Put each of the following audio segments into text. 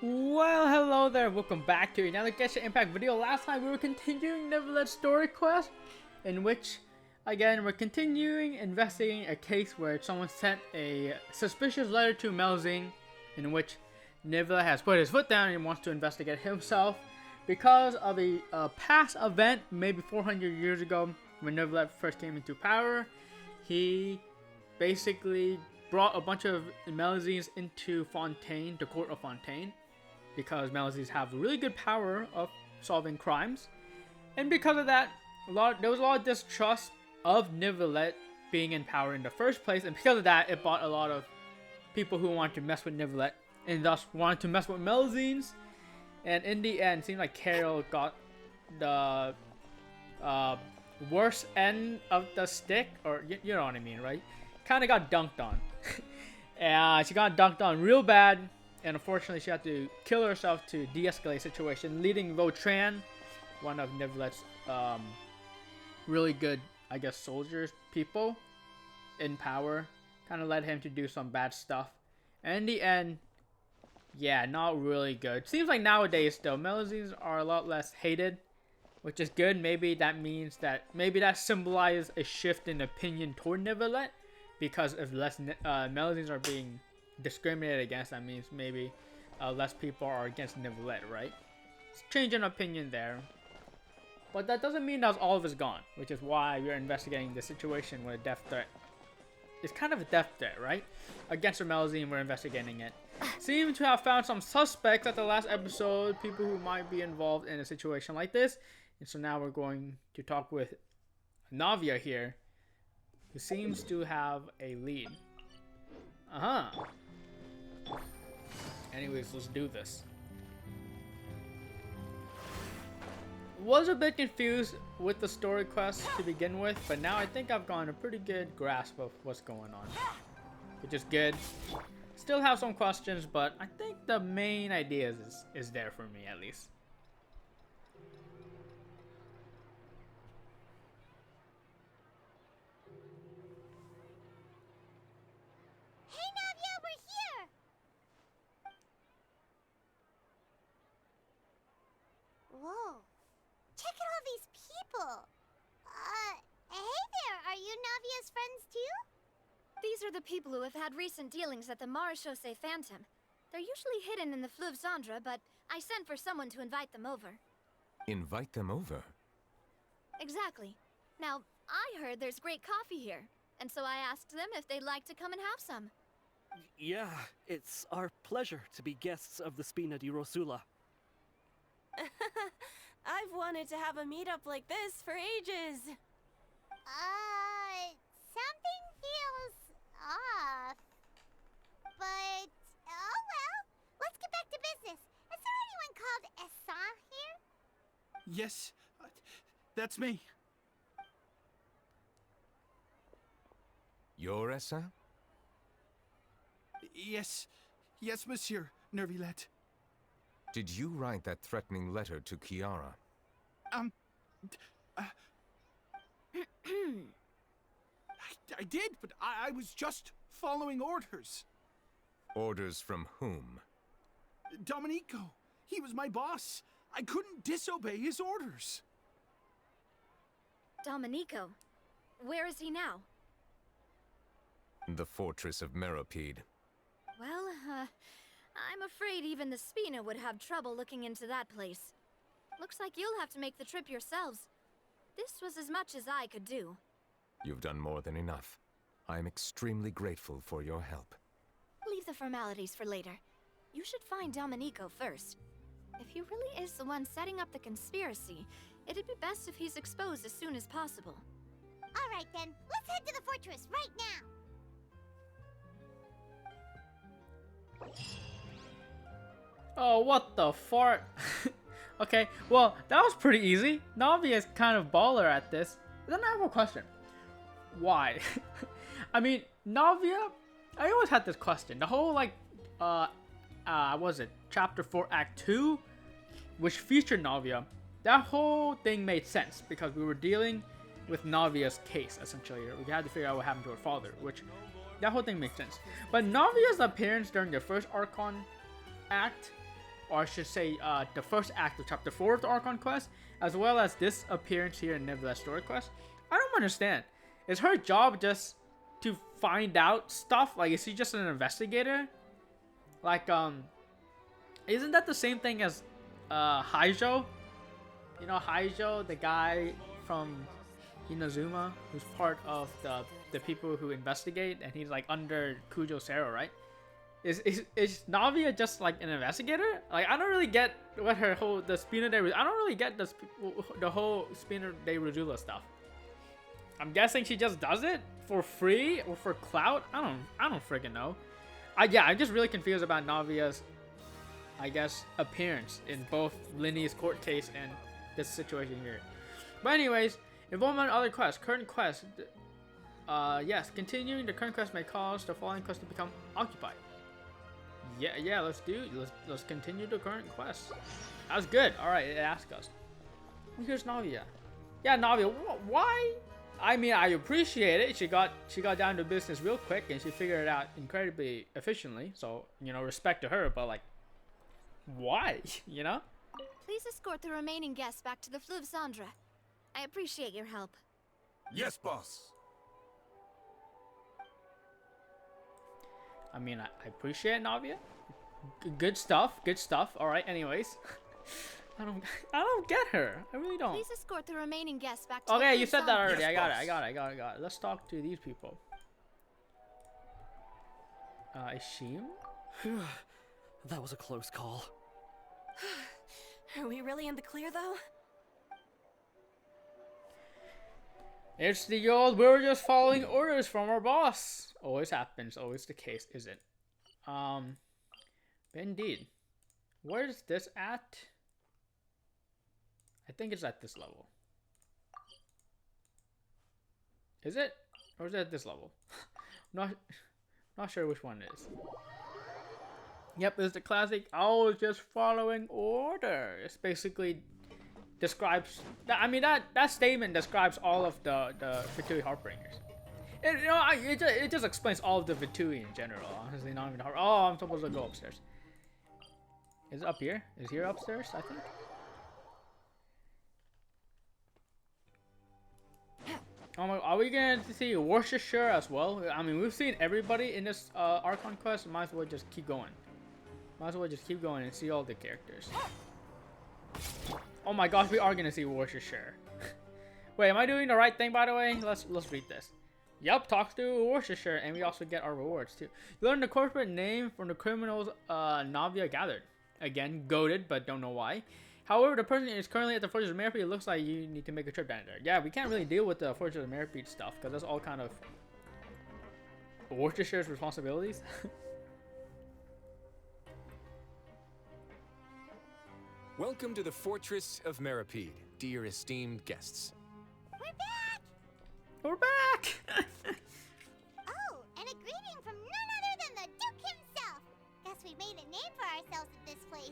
Well, hello there, welcome back to another Genshin Impact video. Last time we were continuing Neuvillette's story quest, in which, again, we're continuing investigating a case where someone sent a suspicious letter to Melzing, in which Neuvillette has put his foot down and wants to investigate himself because of a past event, maybe 400 years ago, when Neuvillette first came into power. He basically brought a bunch of Melzings into Fontaine, the court of Fontaine, because Melzings have really good power of solving crimes, and because of that, there was a lot of distrust of Neuvillette being in power in the first place, and because of that, it brought a lot of people who wanted to mess with Neuvillette, and thus wanted to mess with Melzings. And in the end, it seemed like Carol got the worst end of the stick, or you know what I mean, right? Kind of got dunked on. She got dunked on real bad, and unfortunately she had to kill herself to de-escalate the situation, leading Vautran, one of Neuvillette's really good, I guess, soldiers, people in power, kind of led him to do some bad stuff. And in the end, yeah, not really good. Seems like nowadays though, Melzings are a lot less hated, which is good. Maybe that means that symbolizes a shift in opinion toward Neuvillette, because if less Melzings are being discriminated against, that means maybe less people are against Neuvillette, right? It's change in opinion there. But that doesn't mean that all of it's gone, which is why we're investigating the situation with a death threat. It's kind of a death threat, right? Against a Melzing, we're investigating it. Seem to have found some suspects at the last episode, people who might be involved in a situation like this. And so now we're going to talk with Navia here, who seems to have a lead. Anyways, let's do this. Was a bit confused with the story quest to begin with, but now I think I've gotten a pretty good grasp of what's going on, which is good. Still have some questions, but I think the main idea is there for me, at least. Hey Navia, we're here! Whoa. Check out all these people! Hey there, are you Navia's friends too? These are the people who have had recent dealings at the Marechaussee Phantom. They're usually hidden in the Fleuve Cendre, but I sent for someone to invite them over. Invite them over? Exactly. Now, I heard there's great coffee here, and so I asked them if they'd like to come and have some. Yeah, it's our pleasure to be guests of the Spina di Rosula. I've wanted to have a meetup like this for ages. Something feels off. But, oh well. Let's get back to business. Is there anyone called Essan here? Yes, that's me. You're Essa? Yes, Monsieur Neuvillette. Did you write that threatening letter to Kiara? I did, but I was just following orders. Orders from whom? Domenico, he was my boss. I couldn't disobey his orders. Domenico. Where is he now? The fortress of Meropide. Well, I'm afraid even the Spina would have trouble looking into that place. Looks like you'll have to make the trip yourselves. This was as much as I could do. You've done more than enough. I am extremely grateful for your help. Leave the formalities for later. You should find Domenico first. If he really is the one setting up the conspiracy, it'd be best if he's exposed as soon as possible. Alright then, let's head to the fortress right now! Oh, what the fart? Okay, well, that was pretty easy. Navia is kind of baller at this. Then I have a question. Why? I mean, Navia, I always had this question. The whole, like, was it Chapter 4 Act 2, which featured Navia, that whole thing made sense because we were dealing with Navia's case, essentially. We had to figure out what happened to her father, which that whole thing makes sense. But Navia's appearance during the first Archon act or I should say, the first act of Chapter 4 of the Archon quest, as well as this appearance here in Neuvillette story quest. I don't understand. Is her job just to find out stuff? Like, is she just an investigator? Like, isn't that the same thing as Haijo? You know Haijo, the guy from Inazuma, who's part of the people who investigate, and he's like under Kujo Sero, right? Is Navia just like an investigator? Like, I don't really get what her whole the Spina de I don't really get the whole Spina de Regula stuff. I'm guessing she just does it for free or for clout. I don't freaking know. I'm just really confused about Navia's, I guess, appearance in both Linny's court case and this situation here. But anyways, involvement in other quests. Current quest. Yes, continuing the current quest may cause the following quest to become occupied. Yeah, let's continue the current quest. That's good. All right, it asked us. Here's Navia. Yeah, Navia, why? I mean, I appreciate it. She got down to business real quick and she figured it out incredibly efficiently. So, you know, respect to her, but like, why? You know? Please escort the remaining guests back to the Fleuve Cendre. I appreciate your help. Yes, boss. I mean, I appreciate Navia. Good stuff. All right. Anyways, I don't get her. I really don't. Please escort the remaining guests back to Okay, the you said that already. Yes, I got it. Let's talk to these people. Ishim? That was a close call. Are we really in the clear, though? It's the old, we're just following orders from our boss. Always happens, always the case, is it? But indeed. Where's this at? I think it's at this level. Is it? Or is it at this level? not sure which one it is. Yep, it's the classic, I was just following orders. Basically describes, I mean, that statement describes all of the Vitui Heartbringers. And, you know, it just explains all of the Vitui in general, honestly, not even oh, I'm supposed to go upstairs. Is it up here? Is here upstairs, I think? Are we going to see Worcestershire as well? I mean, we've seen everybody in this Archon quest, might as well just keep going. Might as well just keep going and see all the characters. Oh my gosh, we are gonna see Worcestershire. Wait, am I doing the right thing, by the way? Let's read this. Yep, talk to Worcestershire, and we also get our rewards too. You learn the corporate name from the criminals Navia gathered. Again, goated, but don't know why. However, the person is currently at the Fortress of Meripede. It looks like you need to make a trip down there. Yeah, we can't really deal with the Fortress of Meripede stuff because that's all kind of Worcestershire's responsibilities. Welcome to the Fortress of Meripede, dear esteemed guests. We're back! We're back! Oh, and a greeting from none other than the Duke himself! Guess we made a name for ourselves at this place.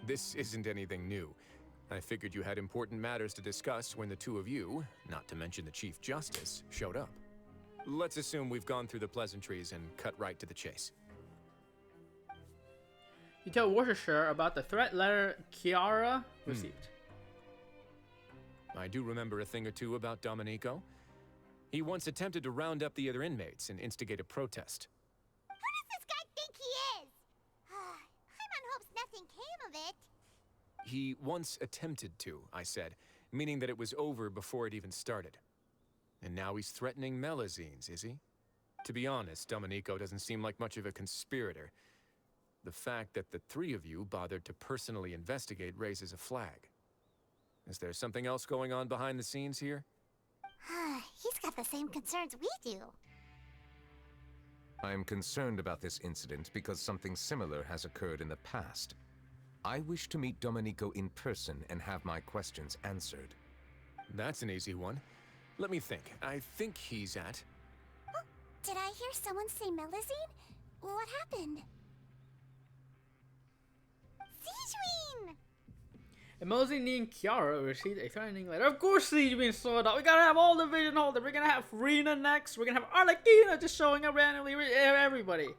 This isn't anything new. I figured you had important matters to discuss when the two of you, not to mention the Chief Justice, showed up. Let's assume we've gone through the pleasantries and cut right to the chase. You tell Worcestershire about the threat letter Chiara received. I do remember a thing or two about Domenico. He once attempted to round up the other inmates and instigate a protest. Who does this guy think he is? Paimon hopes nothing came of it. He once attempted to, I said, meaning that it was over before it even started. And now he's threatening Melazines, is he? To be honest, Domenico doesn't seem like much of a conspirator. The fact that the three of you bothered to personally investigate raises a flag. Is there something else going on behind the scenes here? He's got the same concerns we do. I am concerned about this incident because something similar has occurred in the past. I wish to meet Domenico in person and have my questions answered. That's an easy one. Let me think. I think he's at... Oh, did I hear someone say Melazine? What happened? Sigewin! Melazine and Chiara received a threatening letter. Of course Sigewin saw that. We gotta have all the vision holders. We're gonna have Rena next. We're gonna have Arlecchino just showing up randomly. Everybody.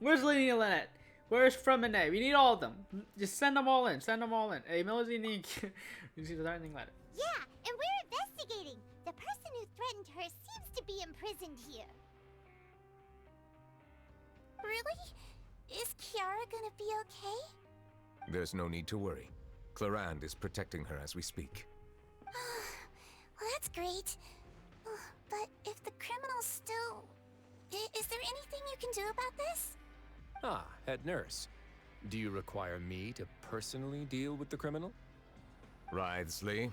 Where's Lady Lynette? Where's Fremine? We need all of them. Just send them all in. Send them all in. Hey, Melody, you see anything like it? Yeah, and we're investigating. The person who threatened her seems to be imprisoned here. Really? Is Kiara gonna be okay? There's no need to worry. Clarand is protecting her as we speak. Well, that's great. But if the criminal's still... Is there anything you can do about this? Ah, head nurse. Do you require me to personally deal with the criminal? Wriothesley.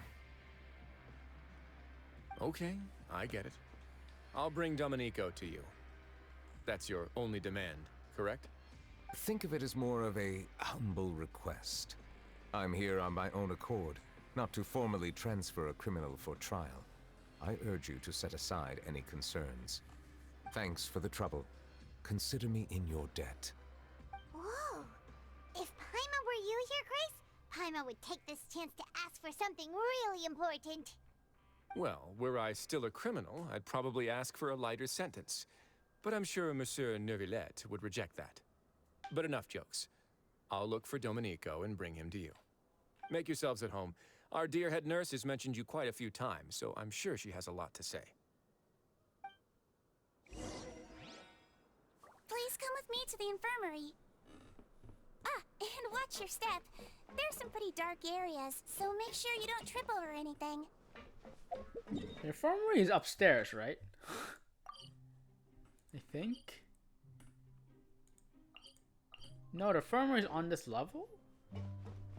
Okay, I get it. I'll bring Domenico to you. That's your only demand, correct? Think of it as more of a humble request. I'm here on my own accord, not to formally transfer a criminal for trial. I urge you to set aside any concerns. Thanks for the trouble. Consider me in your debt. Whoa! If Paimon were you here, Grace, Paimon would take this chance to ask for something really important. Well, were I still a criminal, I'd probably ask for a lighter sentence. But I'm sure Monsieur Neuvillette would reject that. But enough jokes. I'll look for Domenico and bring him to you. Make yourselves at home. Our dear head nurse has mentioned you quite a few times, so I'm sure she has a lot to say. Please come with me to the infirmary. Ah, and watch your step. There's some pretty dark areas, so make sure you don't trip over anything. The infirmary is upstairs, right? I think. No, the infirmary is on this level?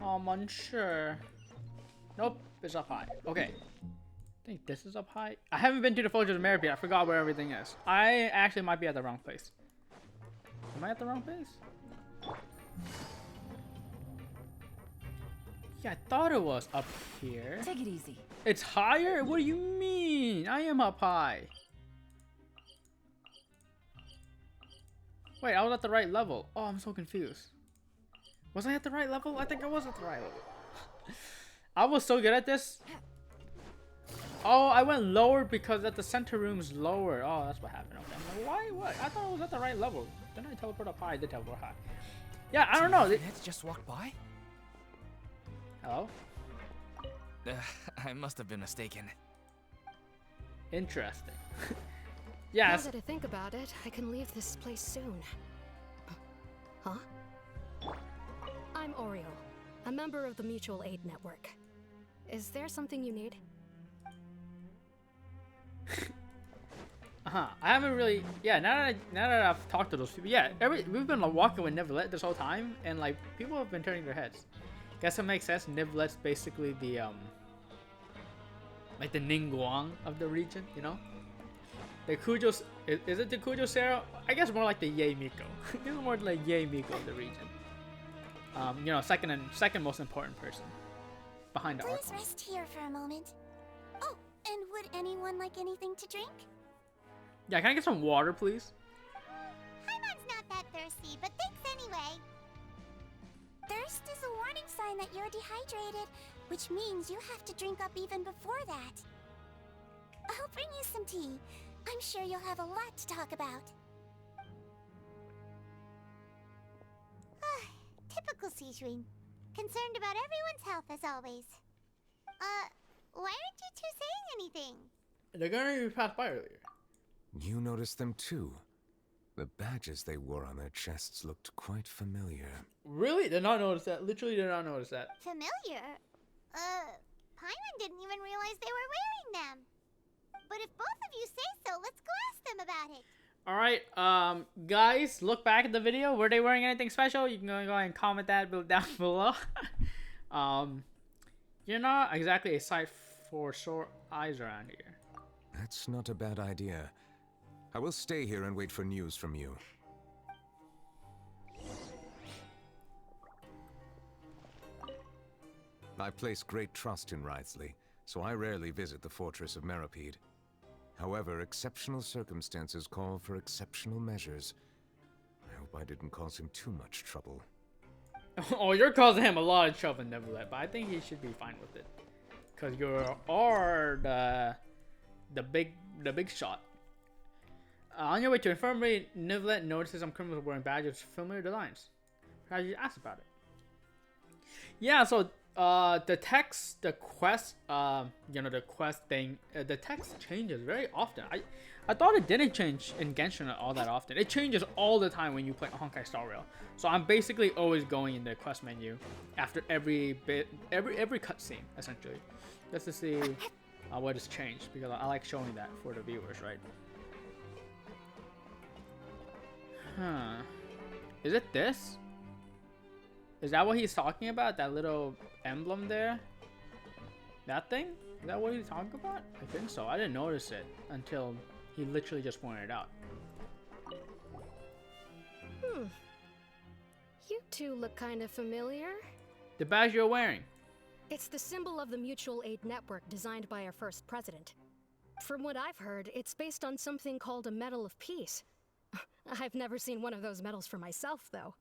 Oh, I'm unsure. Nope, it's up high. Okay. I think this is up high. I haven't been to the Fortress of Merit yet. I forgot where everything is. I actually might be at the wrong place. Am I at the wrong place? Yeah, I thought it was up here. Take it easy. It's higher? What do you mean? I am up high. Wait, I was at the right level. Oh, I'm so confused. Was I at the right level? I think I was at the right level. I was so good at this. Oh, I went lower because at the center room's lower. Oh, that's what happened. Okay. I'm like, why? What? I thought I was at the right level. Didn't I teleport up high? I did teleport high. Yeah, I don't know. Let's just walk by? Hello? I must have been mistaken. Interesting. Yes. Now that I think about it, I can leave this place soon. Huh? I'm Oreo, a member of the Mutual Aid Network. Is there something you need? I haven't really. Yeah, now that I've talked to those people, yeah, we've been like, walking with Neuvillette this whole time, and like people have been turning their heads. Guess it makes sense. Neuvillette's basically the like the Ningguang of the region, you know. The Kujo, is it the Kujo Sarah? I guess more like the Ye Miko. This is more like Ye Miko of the region. You know, second most important person behind the arc. Please rest here for a moment. Oh, and would anyone like anything to drink? Yeah, can I get some water, please? Paimon's not that thirsty, but thanks anyway. Thirst is a warning sign that you're dehydrated, which means you have to drink up even before that. I'll bring you some tea. I'm sure you'll have a lot to talk about. Typical Sijun. Concerned about everyone's health as always. Why aren't you two saying anything? They're gonna be passed by earlier. You noticed them too. The badges they wore on their chests looked quite familiar. Really? Did not notice that. Literally did not notice that. Familiar? Paimon didn't even realize they were wearing them. But if both of you say so, let's go ask them about it. Alright, guys, look back at the video. Were they wearing anything special? You can go ahead and comment that down below. You're not exactly a sight for sore eyes around here. That's not a bad idea. I will stay here and wait for news from you. I place great trust in Wriothesley, so I rarely visit the fortress of Meropide. However, exceptional circumstances call for exceptional measures. I hope I didn't cause him too much trouble. Oh, you're causing him a lot of trouble, Neuvillette, but I think he should be fine with it. Cause you are the big shot. On your way to infirmary, Neuvillette notices some criminals wearing badges with familiar designs. I just asked about it. Yeah, so the text, the quest, the quest thing, the text changes very often. I thought it didn't change in Genshin all that often. It changes all the time when you play Honkai Star Rail. So I'm basically always going in the quest menu after every cutscene, essentially, just to see what has changed, because I like showing that for the viewers, right? Huh. Is it this? Is that what he's talking about? That little emblem there? That thing? Is that what he's talking about? I think so. I didn't notice it until he literally just pointed it out. You two look kind of familiar. The badge you're wearing. It's the symbol of the Mutual Aid Network designed by our first president. From what I've heard, it's based on something called a Medal of Peace. I've never seen one of those medals for myself, though.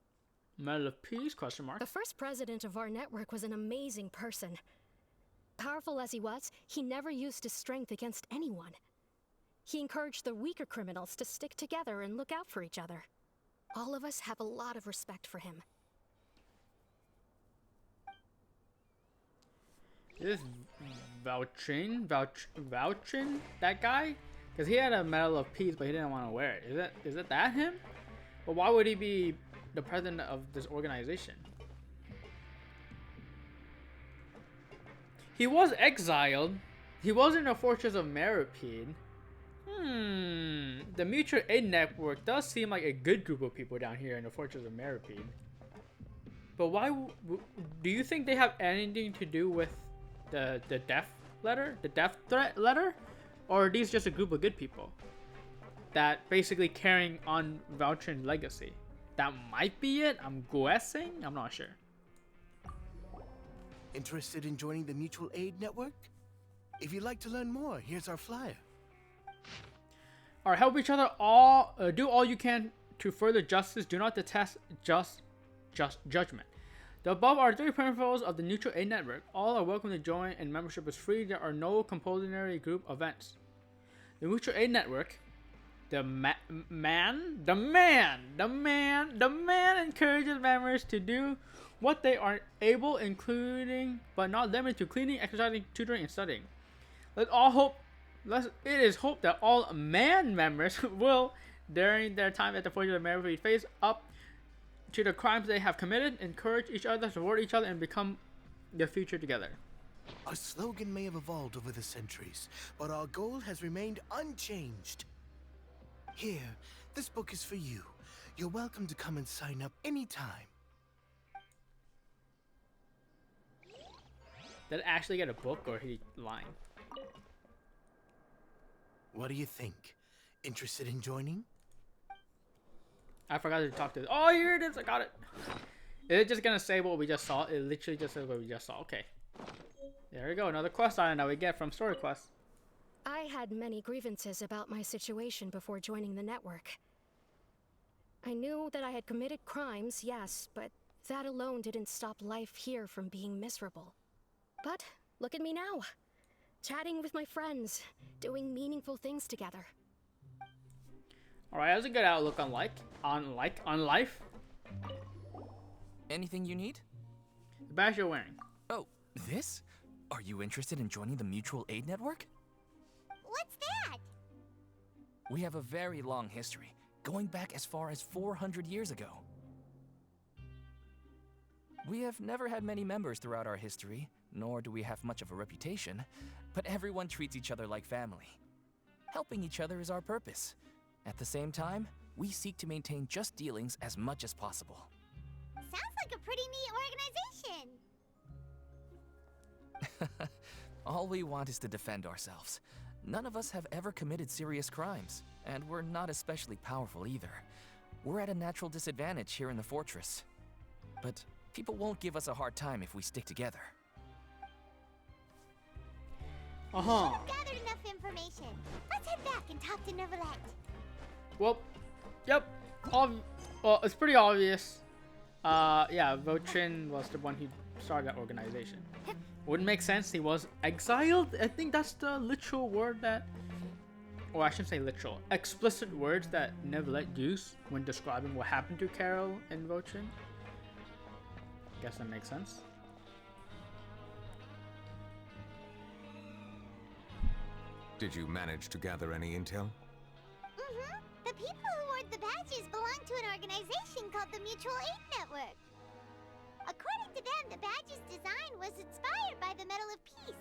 Medal of Peace? Question mark. The first president of our network was an amazing person. Powerful as he was, he never used his strength against anyone. He encouraged the weaker criminals to stick together and look out for each other. All of us have a lot of respect for him. Is this Vouchin? That guy? Because he had a Medal of Peace, but he didn't want to wear it. Is it that him? But why would he be the president of this organization? He was exiled. He was in the Fortress of Meripede. The Mutual Aid Network does seem like a good group of people down here in the Fortress of Meripede. But why do you think they have anything to do with the death letter? The death threat letter? Or are these just a group of good people that basically carrying on Vouchin's legacy? That might be it. I'm guessing. I'm not sure. Interested in joining the Mutual Aid Network? If you'd like to learn more, here's our flyer. Alright, help each other all. Do all you can to further justice. Do not detest just judgment. The above are 3 principles of the Mutual Aid Network. All are welcome to join, and membership is free. There are no compulsory group events. The Mutual Aid Network, the man encourages members to do what they are able, including but not limited to cleaning, exercising, tutoring, and studying. It is hoped that all man members will, during their time at the Fortress of Meripede, face up to the crimes they have committed, encourage each other, support each other, and become the future together. Our slogan may have evolved over the centuries, but our goal has remained unchanged. Here, this book is for you. You're welcome to come and sign up anytime. Did I actually get a book, or he lying? What do you think? Interested in joining? I forgot to talk to this. Oh, here it is. I got it. Is it just gonna say what we just saw? It literally just says what we just saw. Okay. There we go. Another quest item that we get from Story Quest. I had many grievances about my situation before joining the network. I knew that I had committed crimes, yes, but that alone didn't stop life here from being miserable. But look at me now. Chatting with my friends, doing meaningful things together. Alright, that's a good outlook on life. Anything you need? The badge you're wearing. Oh, this? Are you interested in joining the Mutual Aid Network? What's that? We have a very long history, going back as far as 400 years ago. We have never had many members throughout our history, nor do we have much of a reputation, but everyone treats each other like family. Helping each other is our purpose. At the same time, we seek to maintain just dealings as much as possible. Sounds like a pretty neat organization. All we want is to defend ourselves. None of us have ever committed serious crimes, and we're not especially powerful either. We're at a natural disadvantage here in the fortress. But people won't give us a hard time if we stick together. We should have gathered enough information. Let's head back and talk to Neuvillette. Well, yep. Well, it's pretty obvious. Yeah, Vouchin was the one who started that organization. Wouldn't make sense. He was exiled. I think that's the literal word that, or I shouldn't say literal, explicit words that Neuvillette used when describing what happened to Carol and Vouchin. Guess that makes sense. Did you manage to gather any intel? Mm-hmm. The people who wore the badges belong to an organization called the Mutual Aid Network. According to them, the badge's design was inspired by the Medal of Peace.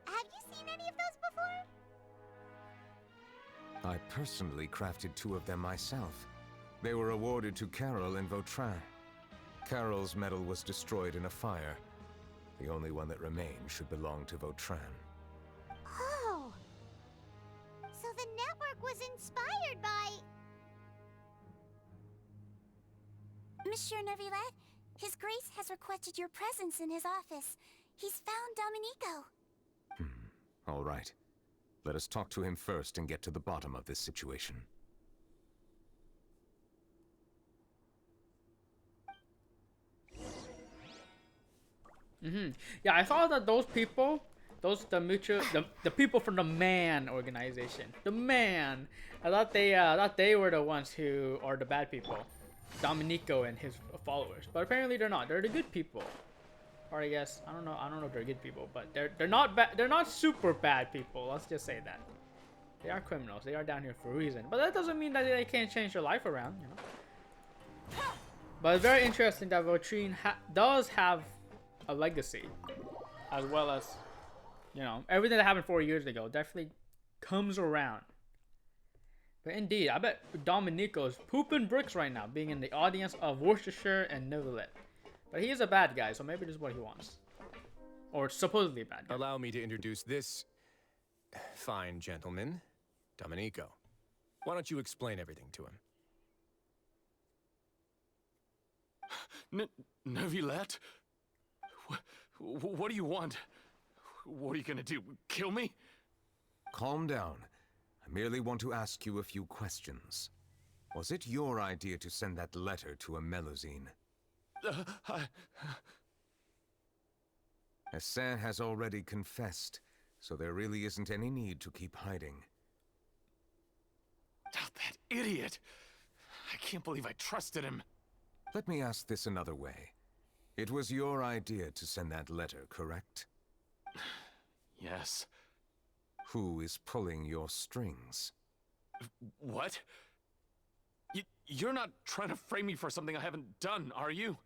Have you seen any of those before? I personally crafted 2 of them myself. They were awarded to Carol and Vautrin. Carol's medal was destroyed in a fire. The only one that remained should belong to Vautrin. Oh. So the network was inspired by... Monsieur Neuvillette, His Grace has requested your presence in his office. He's found Domenico. All right. Let us talk to him first and get to the bottom of this situation. Yeah, I thought that those people, the people from the Man organization, the Man, I thought they were the ones who are the bad people, Domenico and his followers. But apparently they're not. They're the good people. Or I guess I don't know if they're good people, but they're not bad. They're not super bad people. Let's just say that. They are criminals. They are down here for a reason. But that doesn't mean that they can't change their life around, you know. But it's very interesting that Vautrin does have a legacy, as well as, you know, everything that happened 4 years ago definitely comes around. But indeed, I bet Domenico's pooping bricks right now, being in the audience of Worcestershire and Neuvillette. But he is a bad guy, so maybe this is what he wants. Or supposedly a bad guy. Allow me to introduce this fine gentleman, Domenico. Why don't you explain everything to him? Neuvillette? What do you want? What are you gonna do? Kill me? Calm down. I merely want to ask you a few questions. Was it your idea to send that letter to a Melusine? Hassan has already confessed, so there really isn't any need to keep hiding. Oh, that idiot! I can't believe I trusted him. Let me ask this another way. It was your idea to send that letter, correct? Yes. Who is pulling your strings? What? You're not trying to frame me for something I haven't done, are you?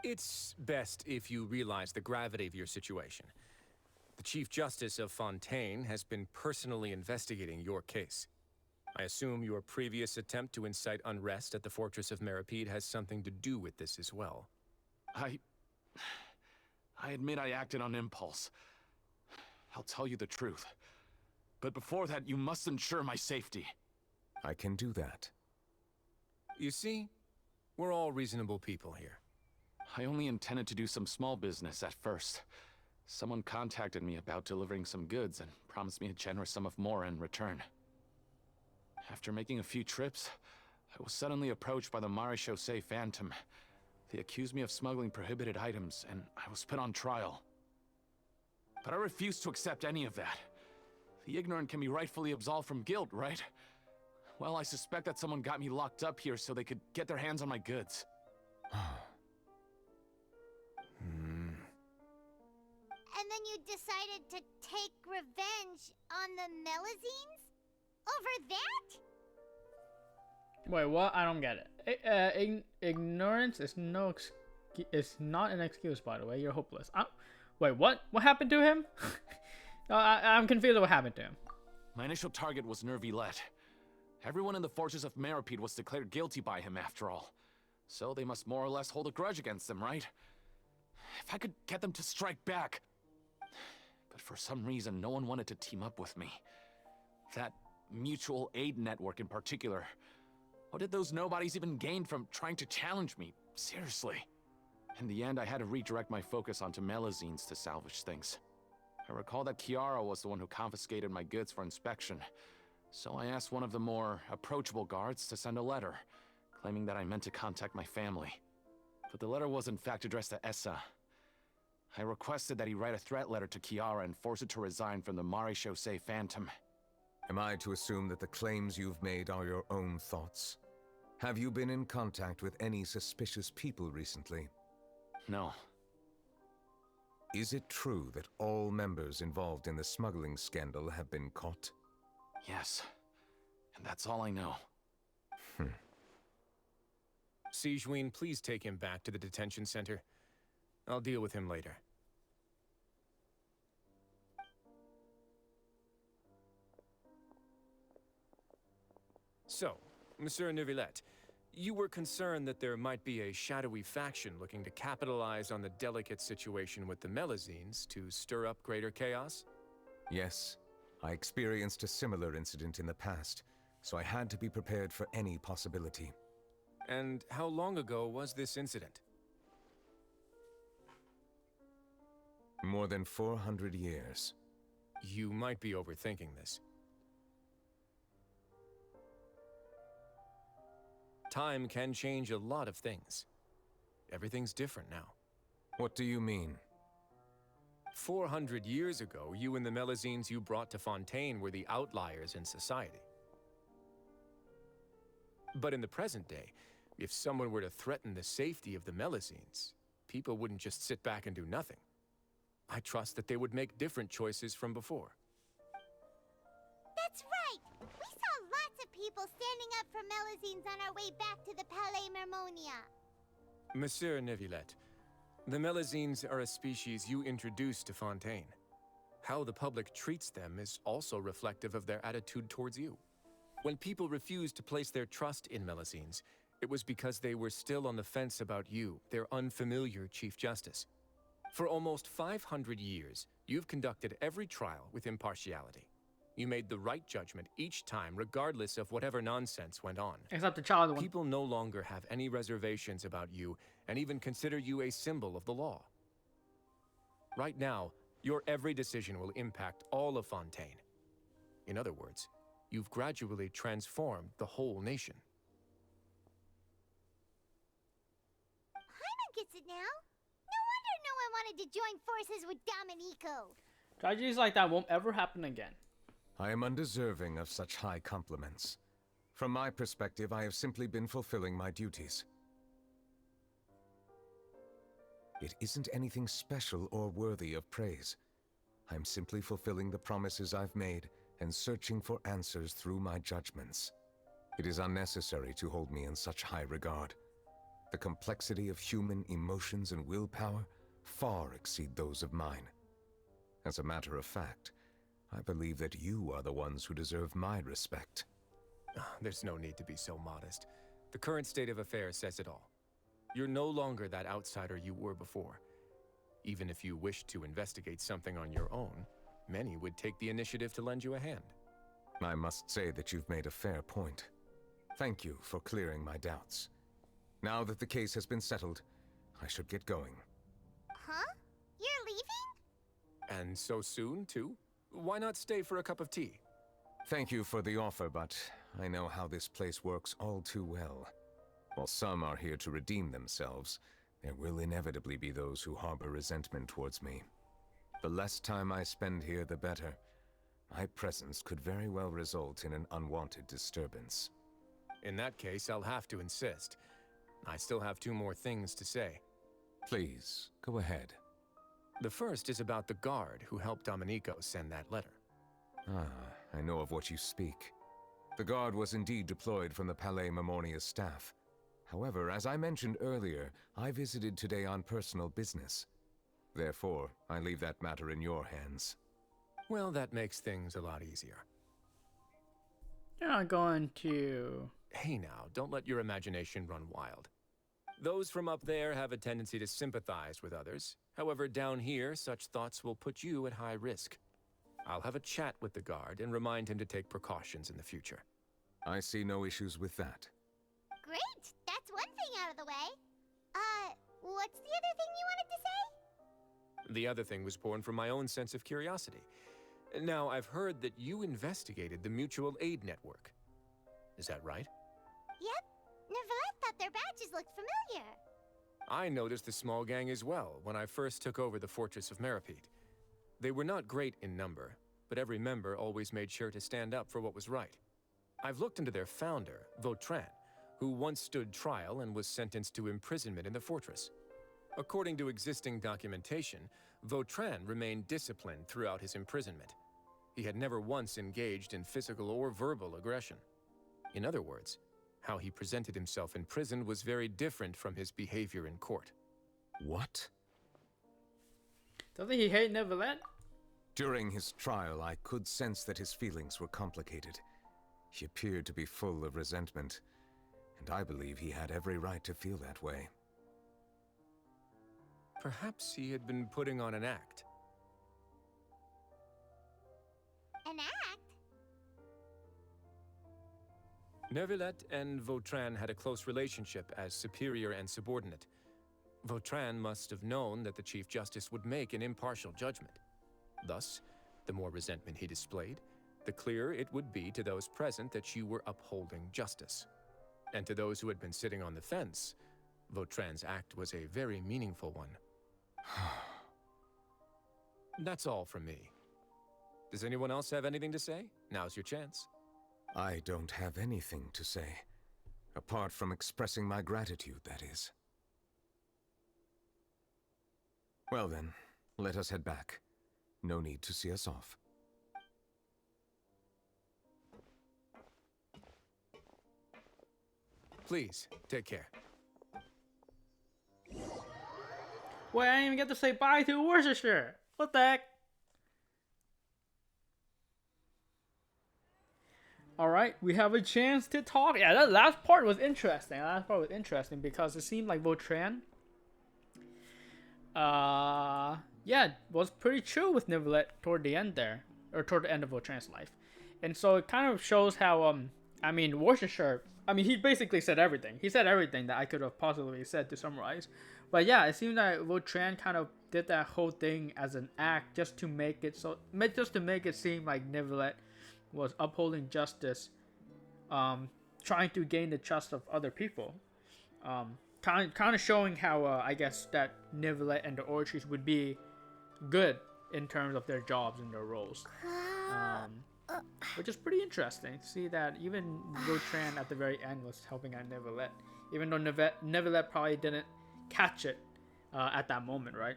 It's best if you realize the gravity of your situation. The Chief Justice of Fontaine has been personally investigating your case. I assume your previous attempt to incite unrest at the Fortress of Meripede has something to do with this as well. I admit I acted on impulse. I'll tell you the truth. But before that, you must ensure my safety. I can do that. You see, we're all reasonable people here. I only intended to do some small business at first. Someone contacted me about delivering some goods and promised me a generous sum of more in return. After making a few trips, I was suddenly approached by the Marechaussee Phantom. They accused me of smuggling prohibited items, and I was put on trial. But I refused to accept any of that. The ignorant can be rightfully absolved from guilt, right? Well, I suspect that someone got me locked up here so they could get their hands on my goods. And then you decided to take revenge on the Melusines? Over that? Wait, what? I don't get it. Ignorance is is not an excuse, by the way. You're hopeless. Wait, what? What happened to him? I'm confused what happened to him. My initial target was Neuvillette. Everyone in the Fortress of Meripede was declared guilty by him after all. So they must more or less hold a grudge against him, right? If I could get them to strike back. But for some reason, no one wanted to team up with me. That mutual aid network in particular. What did those nobodies even gain from trying to challenge me? Seriously. In the end, I had to redirect my focus onto Melusines to salvage things. I recall that Chiara was the one who confiscated my goods for inspection, so I asked one of the more approachable guards to send a letter, claiming that I meant to contact my family. But the letter was in fact addressed to Essa. I requested that he write a threat letter to Chiara and force her to resign from the Marechaussee Phantom. Am I to assume that the claims you've made are your own thoughts? Have you been in contact with any suspicious people recently? No. Is it true that all members involved in the smuggling scandal have been caught? Yes. And that's all I know. Sijween, please take him back to the detention center. I'll deal with him later. So, Monsieur Neuvillette, you were concerned that there might be a shadowy faction looking to capitalize on the delicate situation with the Melazines to stir up greater chaos? Yes. I experienced a similar incident in the past, so I had to be prepared for any possibility. And how long ago was this incident? More than 400 years. You might be overthinking this. Time can change a lot of things. Everything's different now. What do you mean? 400 years ago, you and the Melazines you brought to Fontaine were the outliers in society. But in the present day, if someone were to threaten the safety of the Melazines, people wouldn't just sit back and do nothing. I trust that they would make different choices from before. That's right! We saw lots of people standing up for Melazines on our way back to the Palais Mermonia. Monsieur Neuvillette, the Melazines are a species you introduced to Fontaine. How the public treats them is also reflective of their attitude towards you. When people refused to place their trust in Melazines, it was because they were still on the fence about you, their unfamiliar Chief Justice. For almost 500 years, you've conducted every trial with impartiality. You made the right judgment each time, regardless of whatever nonsense went on. Except the child one. People no longer have any reservations about you, and even consider you a symbol of the law. Right now, your every decision will impact all of Fontaine. In other words, you've gradually transformed the whole nation. Paimon gets it now. No wonder no one wanted to join forces with Domenico. Tragedies like that won't ever happen again. I am undeserving of such high compliments. From my perspective, I have simply been fulfilling my duties. It isn't anything special or worthy of praise. I'm simply fulfilling the promises I've made and searching for answers through my judgments. It is unnecessary to hold me in such high regard. The complexity of human emotions and willpower far exceed those of mine. As a matter of fact, I believe that you are the ones who deserve my respect. There's no need to be so modest. The current state of affairs says it all. You're no longer that outsider you were before. Even if you wished to investigate something on your own, many would take the initiative to lend you a hand. I must say that you've made a fair point. Thank you for clearing my doubts. Now that the case has been settled, I should get going. Huh? You're leaving? And so soon, too? Why not stay for a cup of tea? Thank you for the offer, but I know how this place works all too well. While some are here to redeem themselves, there will inevitably be those who harbor resentment towards me. The less time I spend here, the better. My presence could very well result in an unwanted disturbance. In that case, I'll have to insist. I still have 2 more things to say. Please, go ahead. The first is about the guard who helped Domenico send that letter. Ah, I know of what you speak. The guard was indeed deployed from the Palais Mermonia's staff. However, as I mentioned earlier, I visited today on personal business. Therefore, I leave that matter in your hands. Well, that makes things a lot easier. You're not going to... Hey now, don't let your imagination run wild. Those from up there have a tendency to sympathize with others. However, down here, such thoughts will put you at high risk. I'll have a chat with the guard and remind him to take precautions in the future. I see no issues with that. Great! That's one thing out of the way. What's the other thing you wanted to say? The other thing was born from my own sense of curiosity. Now, I've heard that you investigated the mutual aid network. Is that right? Yep. Neuvillette thought their badges looked familiar. I noticed the small gang as well when I first took over the Fortress of Meripede. They were not great in number, but every member always made sure to stand up for what was right. I've looked into their founder, Vautrin, who once stood trial and was sentenced to imprisonment in the fortress. According to existing documentation, Vautrin remained disciplined throughout his imprisonment. He had never once engaged in physical or verbal aggression. In other words, how he presented himself in prison was very different from his behavior in court. What? Doesn't he hate Neuvillette? During his trial, I could sense that his feelings were complicated. He appeared to be full of resentment, and I believe he had every right to feel that way. Perhaps he had been putting on an act. An act? Neuvillette and Vautrin had a close relationship as superior and subordinate. Vautrin must have known that the Chief Justice would make an impartial judgment. Thus, the more resentment he displayed, the clearer it would be to those present that you were upholding justice. And to those who had been sitting on the fence, Vautrin's act was a very meaningful one. That's all from me. Does anyone else have anything to say? Now's your chance. I don't have anything to say. Apart from expressing my gratitude, that is. Well then, let us head back. No need to see us off. Please, take care. Wait, I didn't even get to say bye to Worcestershire. What the heck? Alright, we have a chance to talk. Yeah, that last part was interesting. Because it seemed like Vautrin, yeah, was pretty chill with Neuvillette toward the end there. Or toward the end of Vautrin's life. And so it kind of shows how, I mean, Worcestershire, I mean, he basically said everything. He said everything that I could have possibly said to summarize. But yeah, it seems like Vautrin kind of did that whole thing as an act just to make it seem like Neuvillette was upholding justice, trying to gain the trust of other people. Kind of showing how I guess that Neuvillette and the Orchards would be good in terms of their jobs and their roles. Which is pretty interesting to see that even Vautrin at the very end was helping out Neuvillette, even though Neuvillette probably didn't catch it at that moment, right?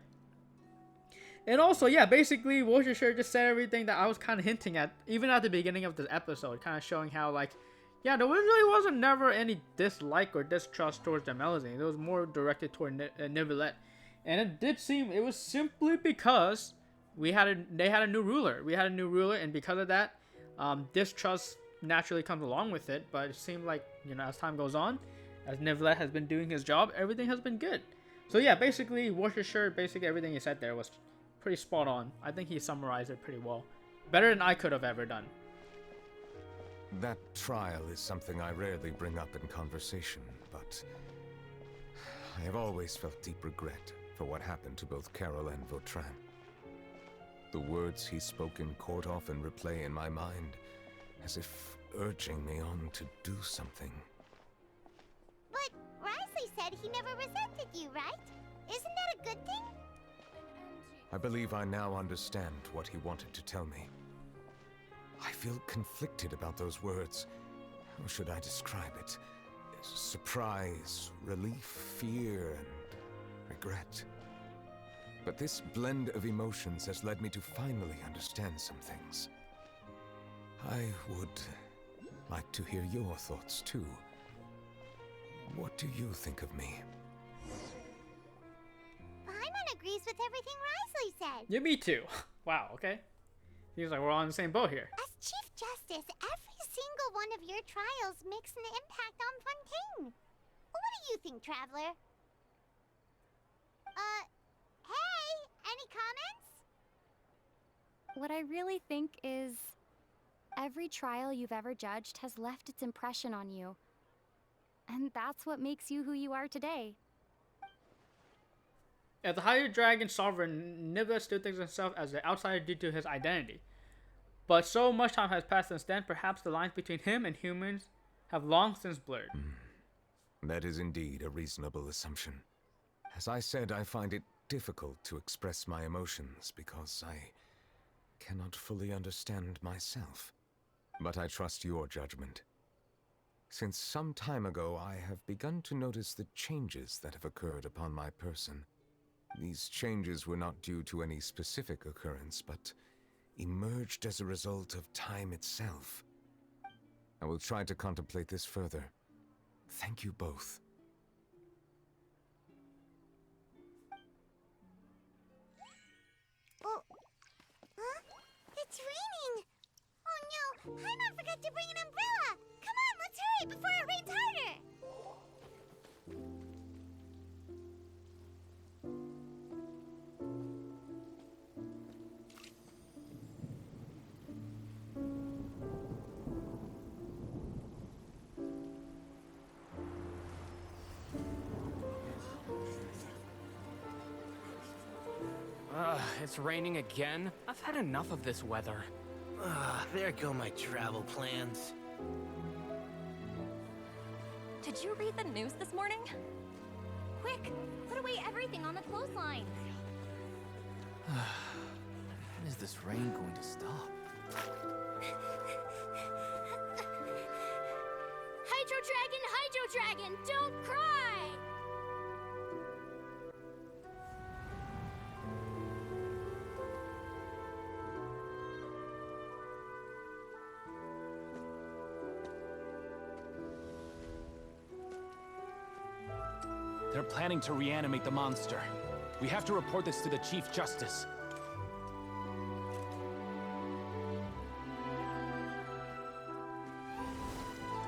And also, yeah, basically, Worcestershire just said everything that I was kind of hinting at, even at the beginning of this episode, kind of showing how, like, yeah, there really wasn't never any dislike or distrust towards the Melusines. It was more directed toward Neuvillette. And it did seem, it was simply because they had a new ruler. We had a new ruler, and because of that, distrust naturally comes along with it. But it seemed like, you know, as time goes on, as Neuvillette has been doing his job, everything has been good. So yeah, basically, Worcestershire, basically everything he said there was pretty spot on. I think he summarized it pretty well. Better than I could have ever done. That trial is something I rarely bring up in conversation, but I have always felt deep regret for what happened to both Carol and Vautrin. The words he spoke in court often replay in my mind, as if urging me on to do something. But Risley said he never resented you, right? Isn't that a good thing? I believe I now understand what he wanted to tell me. I feel conflicted about those words. How should I describe it? Surprise, relief, fear, and regret. But this blend of emotions has led me to finally understand some things. I would like to hear your thoughts too. What do you think of me? Paimon agrees with everything Risley said. Yeah, me too. Wow, okay. Seems like we're all on the same boat here. As Chief Justice, every single one of your trials makes an impact on Fontaine. What do you think, Traveler? Hey, any comments? What I really think is, every trial you've ever judged has left its impression on you. And that's what makes you who you are today. As the higher dragon sovereign, Neuvillette still thinks of himself as the outsider due to his identity. But so much time has passed since then, perhaps the lines between him and humans have long since blurred. That is indeed a reasonable assumption. As I said, I find it difficult to express my emotions because I cannot fully understand myself. But I trust your judgment. Since some time ago, I have begun to notice the changes that have occurred upon my person. These changes were not due to any specific occurrence, but emerged as a result of time itself. I will try to contemplate this further. Thank you both. Oh, huh? It's raining! Oh no, Paimon forgot to bring an umbrella! Come on, let's hurry before it rains harder! It's raining again? I've had enough of this weather. There go my travel plans. Did you read the news this morning? Quick, put away everything on the clothesline. When is this rain going to stop? Hydro Dragon, don't cry! They're planning to reanimate the monster. We have to report this to the Chief Justice.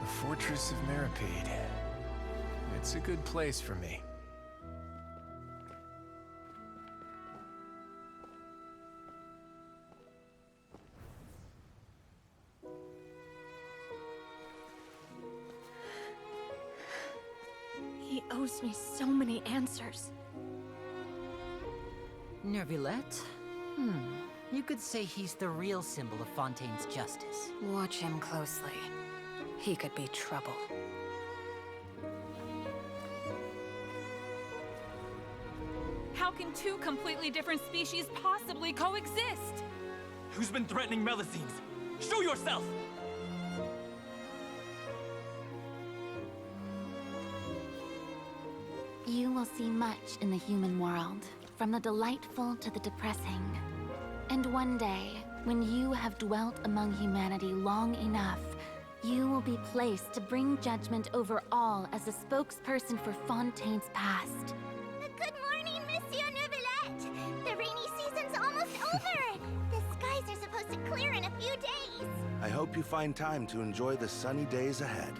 The Fortress of Meripede. It's a good place for me. He owes me so many answers. Neuvillette? You could say he's the real symbol of Fontaine's justice. Watch him closely. He could be trouble. How can two completely different species possibly coexist? Who's been threatening Melazines? Show yourself! You will see much in the human world, from the delightful to the depressing. And one day, when you have dwelt among humanity long enough, you will be placed to bring judgment over all as a spokesperson for Fontaine's past. Good morning, Monsieur Neuvillette! The rainy season's almost over! The skies are supposed to clear in a few days! I hope you find time to enjoy the sunny days ahead.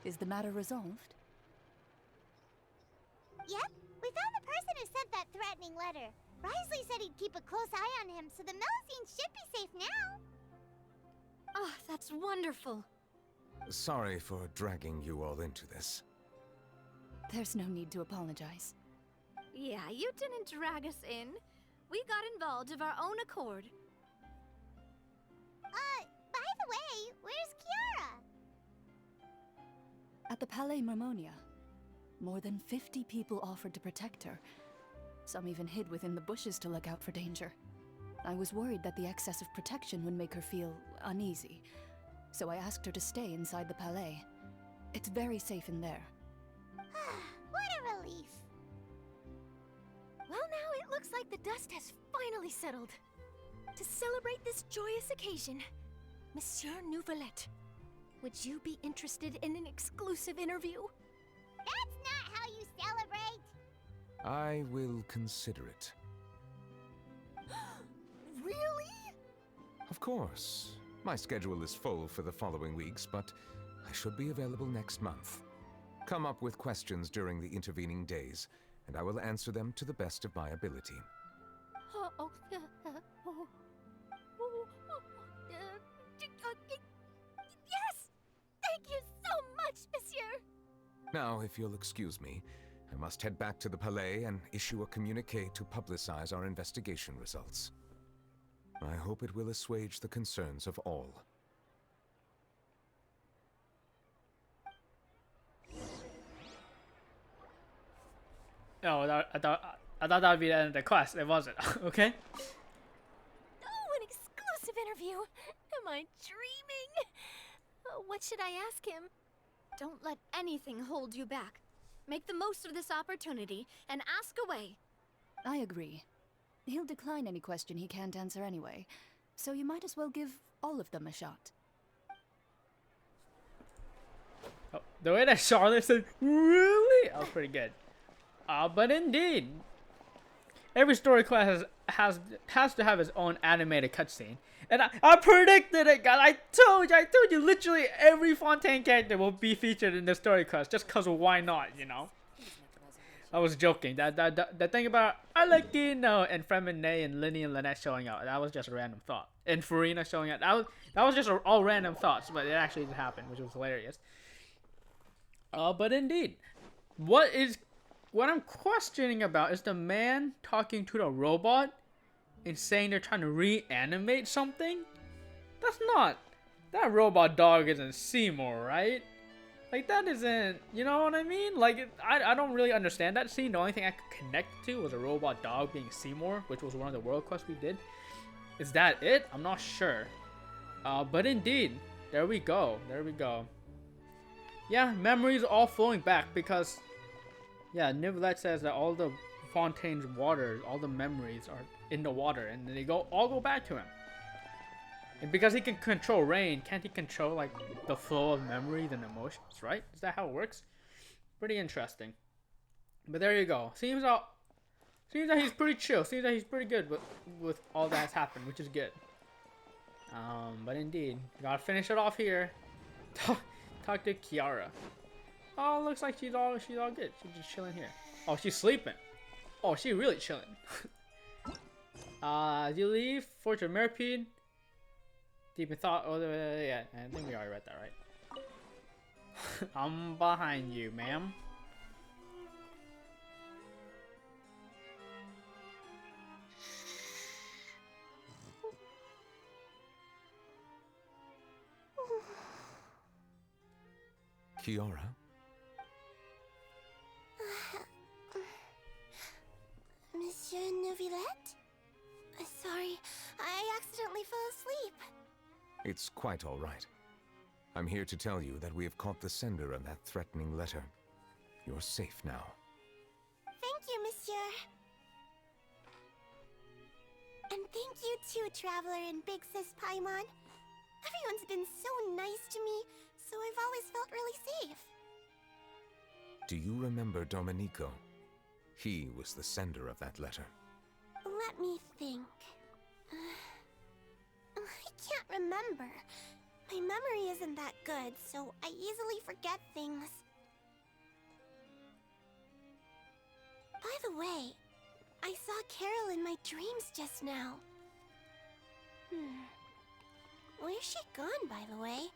Is the matter resolved? Yep, we found the person who sent that threatening letter. Risley said he'd keep a close eye on him, so the Melazines should be safe now. Oh, that's wonderful. Sorry for dragging you all into this. There's no need to apologize. Yeah, you didn't drag us in. We got involved of our own accord. By the way, where's Kiara? At the Palais Mermonia, more than 50 people offered to protect her. Some even hid within the bushes to look out for danger. I was worried that the excess of protection would make her feel uneasy, so I asked her to stay inside the Palais. It's very safe in there. What a relief. Well, now it looks like the dust has finally settled. To celebrate this joyous occasion, Monsieur Neuvillette, would you be interested in an exclusive interview? That's not how you celebrate! I will consider it. Really? Of course. My schedule is full for the following weeks, but I should be available next month. Come up with questions during the intervening days, and I will answer them to the best of my ability. Yes! Thank you so much, Monsieur! Now, if you'll excuse me, I must head back to the Palais and issue a communique to publicize our investigation results. I hope it will assuage the concerns of all. Oh, I thought that would be the end of the quest. It wasn't. Okay. Oh, an exclusive interview! Am I dreaming? What should I ask him? Don't let anything hold you back. Make the most of this opportunity and ask away. I agree. He'll decline any question he can't answer anyway, so you might as well give all of them a shot. Oh, the way that Charlotte said, really? That was pretty good. But indeed, every story class has to have its own animated cutscene. And I predicted it, guys. I told you, literally every Fontaine character will be featured in the story quest, just cause why not, you know? I was joking. The thing about Alekino and Fremine and Linny and Lynette showing up, that was just a random thought. And Farina showing up, that was just all random thoughts, but it actually did happen, which was hilarious. But indeed, what I'm questioning about is the man talking to the robot and saying they're trying to reanimate something. That robot dog isn't Seymour, right? Like, that isn't, you know what I mean? Like, I don't really understand that scene. The only thing I could connect to was a robot dog being Seymour, which was one of the world quests we did. Is that it? I'm not sure. But indeed, there we go. Yeah, memories all flowing back because, yeah, Neuvillette says that all the Fontaine's water, all the memories are in the water, and they all go back to him. And because he can control rain, can't he control like the flow of memories and emotions, right? Is that how it works? Pretty interesting. But there you go. Seems that he's pretty chill. Seems that he's pretty good with all that's happened, which is good. But indeed, gotta finish it off here. Talk to Kiara. Oh, looks like she's all good. She's just chilling here. Oh, she's sleeping. Oh, she's really chilling. You leave Fortune Merpede. Deep in thought. Oh, yeah. I think we already read that, right? I'm behind you, ma'am. Kiara? Monsieur Neuvillette? Sorry, I accidentally fell asleep. It's quite all right. I'm here to tell you that we have caught the sender of that threatening letter. You're safe now. Thank you, Monsieur. And thank you too, Traveler and Big Sis Paimon. Everyone's been so nice to me, so I've always felt really safe. Do you remember Domenico? He was the sender of that letter. Let me think. I can't remember. My memory isn't that good, so I easily forget things. By the way, I saw Carol in my dreams just now. Where's she gone, by the way?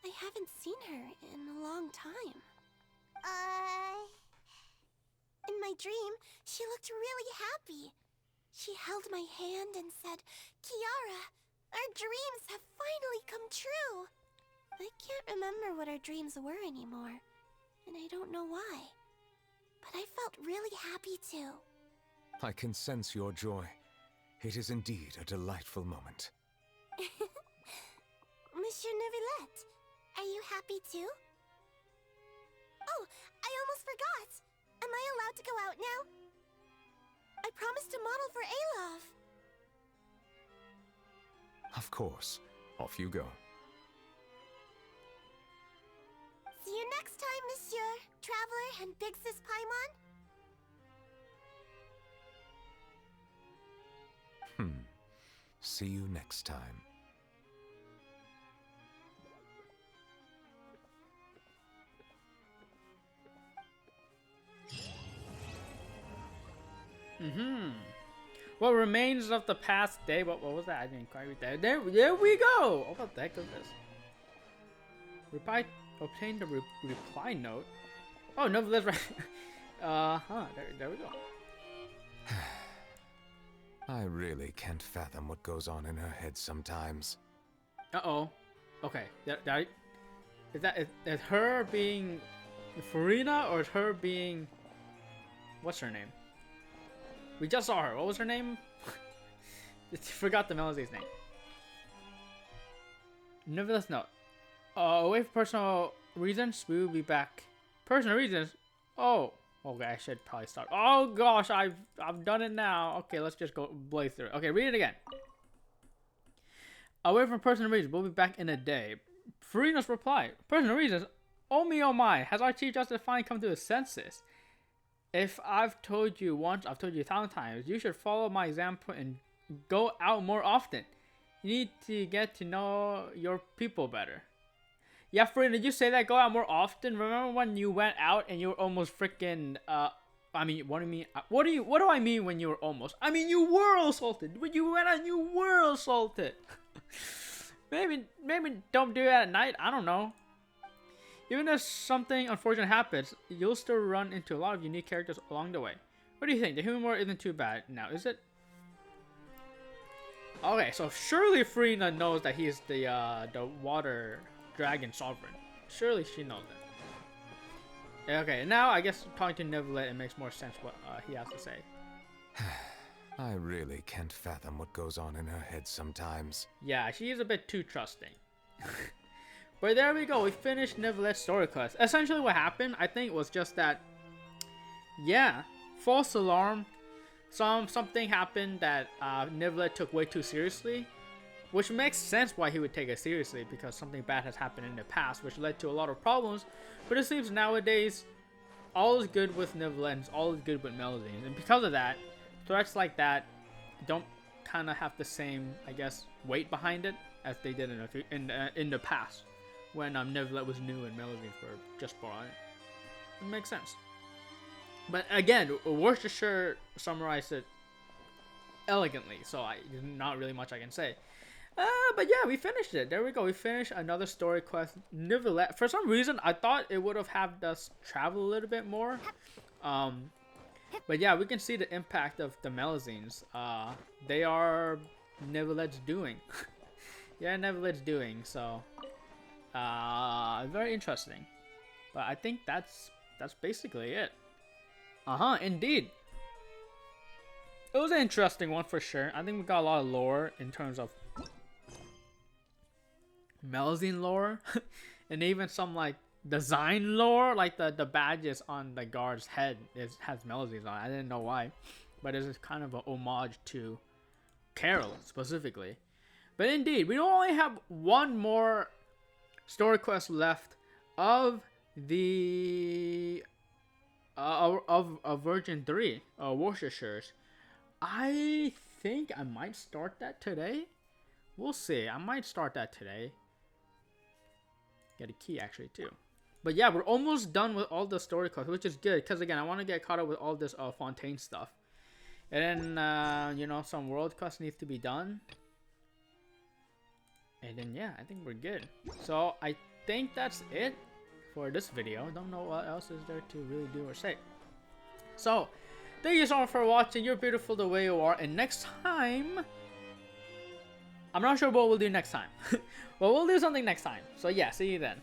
I haven't seen her in a long time. In my dream, she looked really happy. She held my hand and said, "Kiara, our dreams have finally come true." I can't remember what our dreams were anymore, and I don't know why. But I felt really happy too. I can sense your joy. It is indeed a delightful moment. Monsieur Neuvillette, are you happy too? Oh, I almost forgot. Am I allowed to go out now? I promised to model for Alov. Of course. Off you go. See you next time, Monsieur, Traveler, and Big Sis Paimon. See you next time. What remains of the past day? What was that? I didn't quite read that. There we go. Oh, what the heck is this? Reply. Obtain the reply note. Oh, no, that's right. There we go. I really can't fathom what goes on in her head sometimes. Uh-oh. Okay. Is her being Farina or is her being... What's her name? We just saw her. What was her name? Forgot the Melody's name. Nevertheless, no. Away for personal reasons, we will be back. Personal reasons? Oh. Okay, I should probably start. Oh gosh, I've done it now. Okay, let's just go blaze through it. Okay, read it again. Away from personal reasons, we'll be back in a day. Farina's reply. Personal reasons? Oh me, oh my. Has our Chief Justice finally come to his senses? If I've told you once, I've told you 1,000 times. You should follow my example and go out more often. You need to get to know your people better. Yeah, Farina, did you say that? Go out more often? Remember when you went out and you were almost freaking, I mean, what do you mean? What do I mean when you were almost? I mean, you were assaulted. When you went out, you were assaulted. maybe don't do that at night. I don't know. Even if something unfortunate happens, you'll still run into a lot of unique characters along the way. What do you think? The humor isn't too bad now, is it? Okay, so surely Farina knows that he's the water dragon sovereign. Surely she knows it. Okay, now I guess talking to Neuvillette, it makes more sense what he has to say. I really can't fathom what goes on in her head sometimes. Yeah, she is a bit too trusting. But there we go, we finished Neuvillette's story quest. Essentially what happened, I think, was just that, yeah, false alarm. Something happened that Neuvillette took way too seriously. Which makes sense why he would take it seriously, because something bad has happened in the past, which led to a lot of problems. But it seems nowadays, all is good with Neuvillette, all is good with Melusine. And because of that, threats like that don't kind of have the same, I guess, weight behind it as they did in the past, when Neuvillette was new and Melusine were just born. It makes sense. But again, Worcestershire summarized it elegantly, so there's not really much I can say. But yeah, we finished it. There we go. We finished another story quest. Neuvillette. For some reason, I thought it would have had us travel a little bit more. But yeah, we can see the impact of the Melusines. They are Neuvillette's doing. Yeah, Neuvillette's doing. So, very interesting. But I think that's basically it. Indeed. It was an interesting one for sure. I think we got a lot of lore in terms of Melusine lore, and even some like design lore, like the badges on the guard's head has Melusines on it. I didn't know why, but it's kind of an homage to Carol specifically. But indeed, we only have one more story quest left of the of Virgin 3, Worcestershire's. I think I might start that today. We'll see. I might start that today. Get a key actually too. But yeah, we're almost done with all the story quests, which is good because again, I want to get caught up with all this Fontaine stuff. And then you know, some world quests needs to be done. And then yeah, I think we're good. So I think that's it for this video. Don't know what else is there to really do or say. So thank you so much for watching. You're beautiful the way you are. And next time, I'm not sure what we'll do next time. But we'll do something next time. So yeah, see you then.